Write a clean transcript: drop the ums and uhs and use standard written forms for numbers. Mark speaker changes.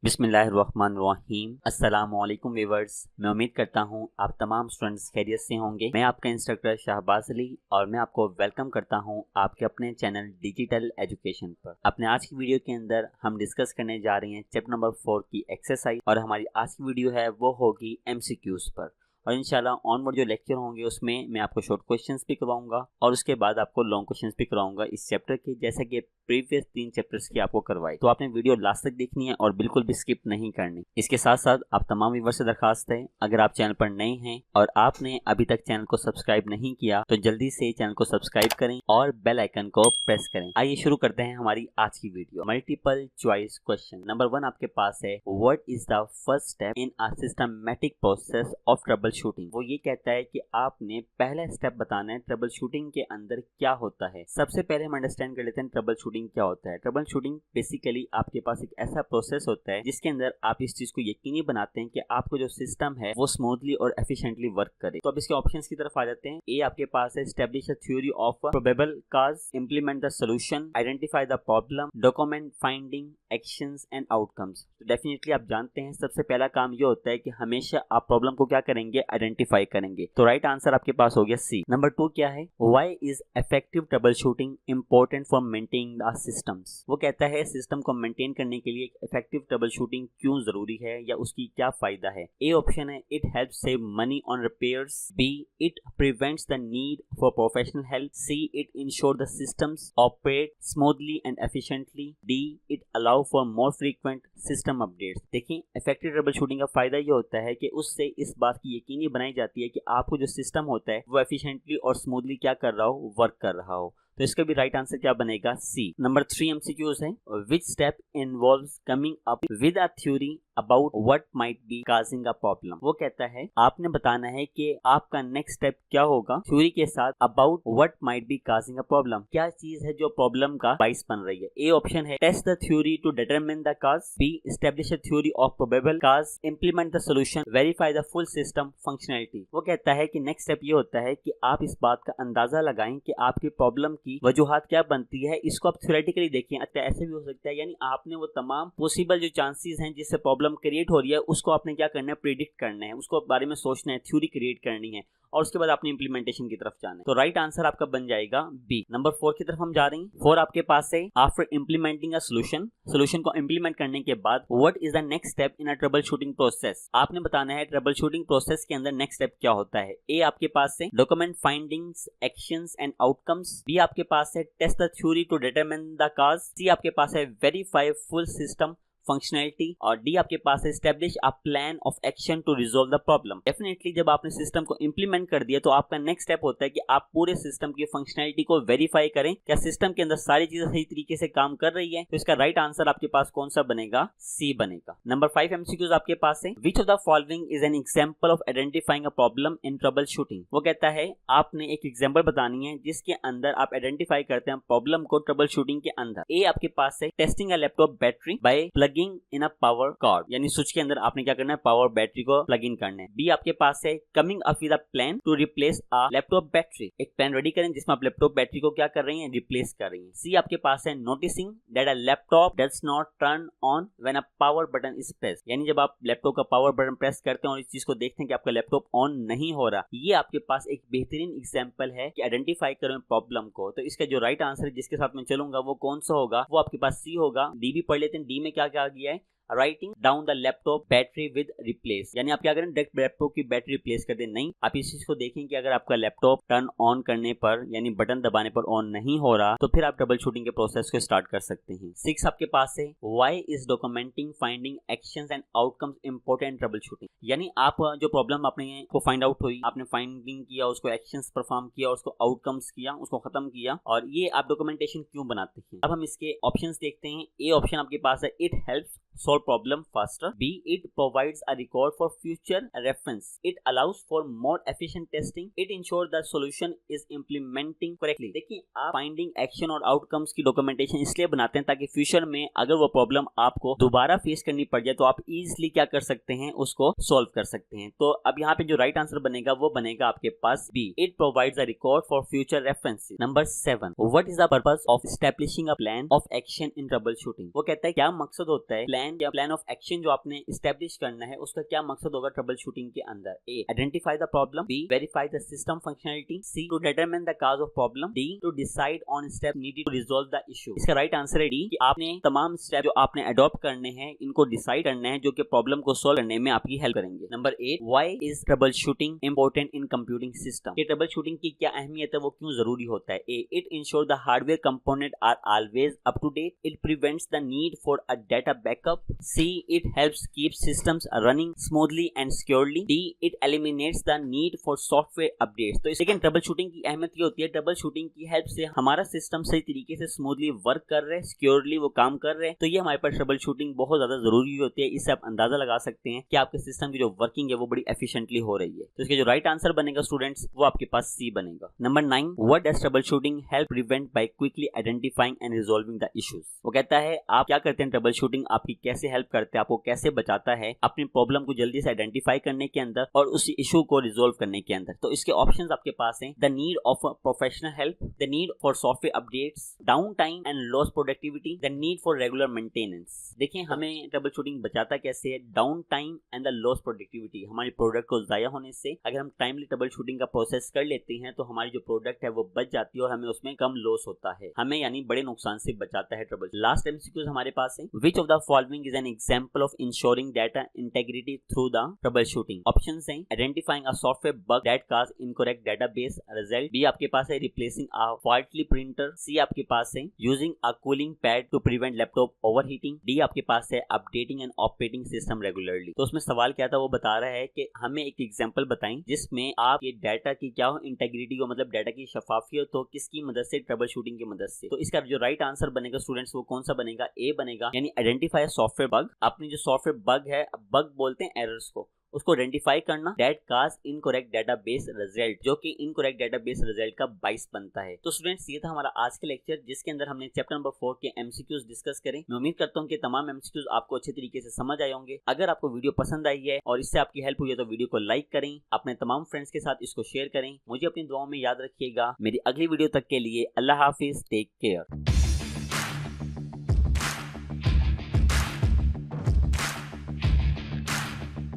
Speaker 1: बिस्मिल्लाहिर्रहमानिर्रहीम। अस्सलामुअलैकुम व्यूअर्स, मैं उम्मीद करता हूँ आप तमाम स्टूडेंट्स खैरियत से होंगे। मैं आपका इंस्ट्रक्टर शहबाज अली और मैं आपको वेलकम करता हूँ आपके अपने चैनल डिजिटल एजुकेशन पर। अपने आज की वीडियो के अंदर हम डिस्कस करने जा रहे हैं चैप्टर नंबर 4 की एक्सरसाइज और हमारी आज की वीडियो है वो होगी MCQs पर। और इंशाल्लाह ऑनवर्ड जो लेक्चर होंगे उसमें मैं आपको शॉर्ट क्वेश्चंस भी करवाऊंगा और उसके बाद आपको लॉन्ग क्वेश्चंस भी करवाऊंगा इस चैप्टर के, जैसा कि प्रीवियस 3 चैप्टर्स की आपको करवाई। तो आपने वीडियो लास्ट तक देखनी है और बिल्कुल भी स्किप नहीं करनी। इसके साथ साथ आप तमाम व्यूअर्स से दरखास्त है, अगर आप चैनल पर नए हैं और आपने अभी तक चैनल को सब्सक्राइब नहीं किया तो जल्दी से चैनल को सब्सक्राइब करें और बेल आइकन को प्रेस करें। आइए शुरू करते हैं हमारी आज की video. Multiple choice question number 1 आपके पास है, what is the first step in a systematic process of trouble shooting. वो ये कहता है कि आपने पहला स्टेप बताना है ट्रबल शूटिंग के अंदर क्या होता है। सबसे पहले हम अंडरस्टैंड कर लेते हैं ट्रबल शूटिंग क्या होता है। ट्रबल शूटिंग बेसिकली आपके पास एक ऐसा प्रोसेस होता है जिसके अंदर आप इस चीज को यकीनी बनाते हैं कि आपको जो सिस्टम है वो स्मूथली और एफिशिएंटली वर्क करे। तो अब इसके ऑप्शंस की तरफ आ जाते हैं। ए आपके पास है, establish a theory of probable cause, implement the solution, identify the problem, document finding, actions and outcomes. तो डेफिनेटली आप जानते हैं सबसे पहला काम ये होता है कि हमेशा आप प्रॉब्लम को क्या करेंगे, आइडेंटिफाई करेंगे। तो राइट आंसर आपके पास हो गया सी। नंबर 2 क्या है, why is effective trouble shooting important for maintaining the systems. वो कहता है सिस्टम को मेंटेन करने के लिए इफेक्टिव ट्रबल शूटिंग क्यों जरूरी है या उसकी क्या फायदा है। ए ऑप्शन है, it helps save money on repairs, B it prevents the need for professional help, see it ensure the systems operate smoothly and efficiently, D it allow for more frequent system updates. देखिए effective trouble shooting का फायदा ये होता है कि उससे इस बात की यकीनी बनाई जाती है कि आपको जो सिस्टम होता है वो एफिशिएंटली और स्मूथली क्या कर रहा हो, वर्क कर रहा हो। तो इसका भी राइट आंसर क्या बनेगा, सी। नंबर 3 MCQs है, which step involves coming up with a theory about what might be causing a problem. वो कहता है आपने बताना है कि आपका नेक्स्ट स्टेप क्या होगा थ्योरी के साथ, about what might be causing a problem. क्या चीज है जो प्रॉब्लम का बाइस बन रही है। ए ऑप्शन है, test the theory to determine the cause, B establish a theory of probable cause, implement the solution, verify the full system functionality. वो कहता है कि नेक्स्ट स्टेप ये होता है कि आप इस बात का अंदाजा लगाएं कि आपकी प्रॉब्लम की वजूहात क्या बनती है। इसको आप थ्योरेटिकली देखें, ऐसे भी हो सकता है, यानी आपने वो तमाम पॉसिबल जो चांसेस हैं जिससे प्रॉब्लम क्रिएट हो रही है उसको आपने क्या करना है, प्रिडिक्ट करना है, उसको बारे में सोचना है, थ्योरी क्रिएट करनी है और उसके बाद आपने इंप्लीमेंटेशन की तरफ जाना है। तो राइट आंसर आपका बन जाएगा बी। नंबर 4 की तरफ हम जा रहे हैं। 4 आपके पास है, after implementing a solution, solution को इंप्लीमेंट करने के बाद what is the next step in a trouble shooting process. आपने बताना है ट्रबल शूटिंग प्रोसेस के अंदर नेक्स्ट स्टेप क्या होता है। ए आपके पास है, document findings, actions and outcomes, B आपके पास है, test the theory to determine the cause, C आपके पास है, वेरीफाई फुल सिस्टम फंक्शनैलिटी और डी आपके पास है, establish a plan of action to resolve the problem. Definitely जब आपने सिस्टम को इंप्लीमेंट कर दिया तो आपका नेक्स्ट स्टेप होता है कि आप पूरे सिस्टम की फंक्शनैलिटी को वेरीफाई करें, क्या सिस्टम के अंदर सारी चीजें सही तरीके से काम कर रही है। तो इसका राइट आंसर आपके पास कौन सा बनेगा, सी बनेगा। नंबर 5 MCQs आपके पास है, which of the following is an example of identifying a problem in troubleshooting. वो कहता है आपने एक एग्जांपल बतानी है जिसके अंदर आप आइडेंटिफाई करते हैं प्रॉब्लम को ट्रबल शूटिंग के अंदर। ए आपके पास है, testing a laptop battery by plugging in a power cord, यानी स्विच के अंदर आपने क्या करना है, पावर बैटरी को प्लग इन करना है। बी आपके पास है, coming up with a plan to replace a laptop battery, एक प्लान रेडी करें जिसमें आप लैपटॉप बैटरी को क्या कर रही हैं, रिप्लेस कर रही हैं। सी आपके पास है, noticing that a laptop does not turn on when a power button is pressed, यानी जब आप लैपटॉप का पावर बटन प्रेस करते हैं और इस चीज को देखते हैं कि आपका लैपटॉप ऑन नहीं हो रहा। ये आपके पास एक बेहतरीन एग्जांपल है कि आइडेंटिफाई करें प्रॉब्लम को। तो इसका जो राइट आंसर है जिसके साथ मैं चलूंगा वो कौन सा होगा, वो आपके पास सी होगा। डी भी पढ़ लेते हैं, डी में क्या क्या गया है, writing down the laptop battery with replace, यानी आप क्या करें, डायरेक्ट लैपटॉप की बैटरी रिप्लेस कर दें, नहीं, आप इस चीज को देखें कि अगर आपका लैपटॉप टर्न ऑन करने पर यानी बटन दबाने पर ऑन नहीं हो रहा तो फिर आप ट्रबल शूटिंग के प्रोसेस को स्टार्ट कर सकते हैं। 6 आपके पास है, why is documenting finding actions and outcomes important trouble shooting, यानी आप जो प्रॉब्लम आपने को फाइंड आउट हुई, आपने फाइंडिंग किया, उसको एक्शंस परफॉर्म किया, उसको आउटकम्स किया, उसको खत्म किया और ये आप डॉक्यूमेंटेशन क्यों बनाते हैं। अब हम इसके ऑप्शंस देखते हैं। ए ऑप्शन आपके पास है, it helps solve problem faster, b it provides a record for future reference, it allows for more efficient testing, it ensures the solution is implementing correctly। देखिए आप फाइंडिंग एक्शन और outcomes की documentation इसलिए बनाते हैं ताकि फ्यूचर में अगर वो प्रॉब्लम आपको दोबारा फेस करनी पड़ जाए तो आप इजीली क्या कर सकते हैं, उसको सॉल्व कर सकते हैं। तो अब यहाँ पे जो राइट आंसर बनेगा वो बनेगा आपके पास B, it provides a record for future references. Number 7, what is the purpose of establishing a plan of action in troubleshooting. वो कहता है क्या मकसद होता है प्लान या प्लान ऑफ एक्शन जो आपने स्टैब्लिश करना है उसका क्या मकसद होगा ट्रबल शूटिंग के अंदर। A, identify the problem, B, verify the system functionality, C, to determine the cause of problem, D, to decide on step needed to resolve the issue. इसका राइट आंसर है डी, कि आपने तमाम step जो आपने adopt करने हैं इनको डिसाइड करना है जो कि प्रॉब्लम को सॉल्व करने में आपकी हेल्प करेंगे। Number 8, why is troubleshooting important in computing system. ये ट्रबल शूटिंग की क्या अहमियत है, वो क्यों जरूरी होता है। A, it ensure the hardware component are always up to date, it prevents the need for a data backup, C, it helps keep systems running smoothly and securely, D, it eliminates the need for software updates. तो second troubleshooting की अहमियत ये होती है, trouble shooting की help से हमारा system सही तरीके से स्मूथली वर्क कर रहे हैं, सिक्योरली वो काम कर रहे हैं, तो ये हमारे पास ट्रबल शूटिंग बहुत ज्यादा जरूरी होती है। इससे आप अंदाजा लगा सकते हैं कि आपके सिस्टम की जो वर्किंग है वो बड़ी एफिशिएंटली हो रही है। तो इसके जो राइट आंसर बनेगा स्टूडेंट्स वो आपके पास सी बनेगा। Number 9, what does troubleshooting help prevent by quickly identifying and resolving the issues. वो कहता है आप क्या करते हैं, ट्रबल शूटिंग आपकी कैसे हेल्प करते हैं, आपको कैसे बचाता है अपनी प्रॉब्लम को जल्दी से आइडेंटिफाई करने के अंदर और उस इशू को रिजॉल्व करने के अंदर। तो इसके ऑप्शंस आपके पास हैं, the need of professional help, the need for software updates, down time and loss productivity, the need for regular maintenance. देखिए हमें ट्रबल शूटिंग बचाता कैसे है, down time and the loss productivity, हमारी प्रोडक्ट को जाया होने से अगर हम टाइमली ट्रबल शूटिंग का प्रोसेस कर लेते हैं तो हमारी जो प्रोडक्ट है वो बच जाती है और हमें उसमें कम लॉस होता है, हमें यानी बड़े नुकसान से बचाता है ट्रबल। लास्ट एमसीक्यूज हमारे पास है, which of the following is an example of ensuring data integrity through the troubleshooting. Options हैं, identifying a software bug that cause incorrect database result, B आपके पास है replacing a faulty printer, C आपके पास है using a cooling pad to prevent laptop overheating, D आपके पास है updating and operating system regularly. तो उसमें सवाल क्या था, वो बता रहा है कि हमें एक एग्जांपल बताएं जिसमें आप ये डाटा की क्या हो, इंटीग्रिटी को मतलब डाटा की शफाफियत हो, किसकी मदद से, ट्रबल शूटिंग की मदद से। तो इसका जो राइट आंसर बनेगा स्टूडेंट्स वो कौन सा बनेगा, ए बनेगा, यानी आइडेंटिफाई सॉफ्टवेयर बग। आपने जो सॉफ्टवेयर बग है, बग बोलते हैं एरर्स को, उसको आइडेंटिफाई करना, that cause incorrect database result, जो कि इनकरेक्ट डेटाबेस रिजल्ट का 22 बनता है। तो स्टूडेंट्स ये था हमारा आज का लेक्चर जिसके अंदर हमने चैप्टर नंबर 4 के एमसीक्यूज डिस्कस करें। मैं उम्मीद करता हूँ कि तमाम एमसीक्यूज आपको अच्छे तरीके से समझ आए होंगे। अगर आपको वीडियो पसंद आई है और इससे आपकी हेल्प हुई है तो वीडियो को लाइक करें, अपने तमाम फ्रेंड्स के साथ इसको शेयर करें। मुझे अपनी दुआओं में याद रखिएगा। मेरी अगली वीडियो तक के लिए अल्लाह हाफिज, टेक केयर।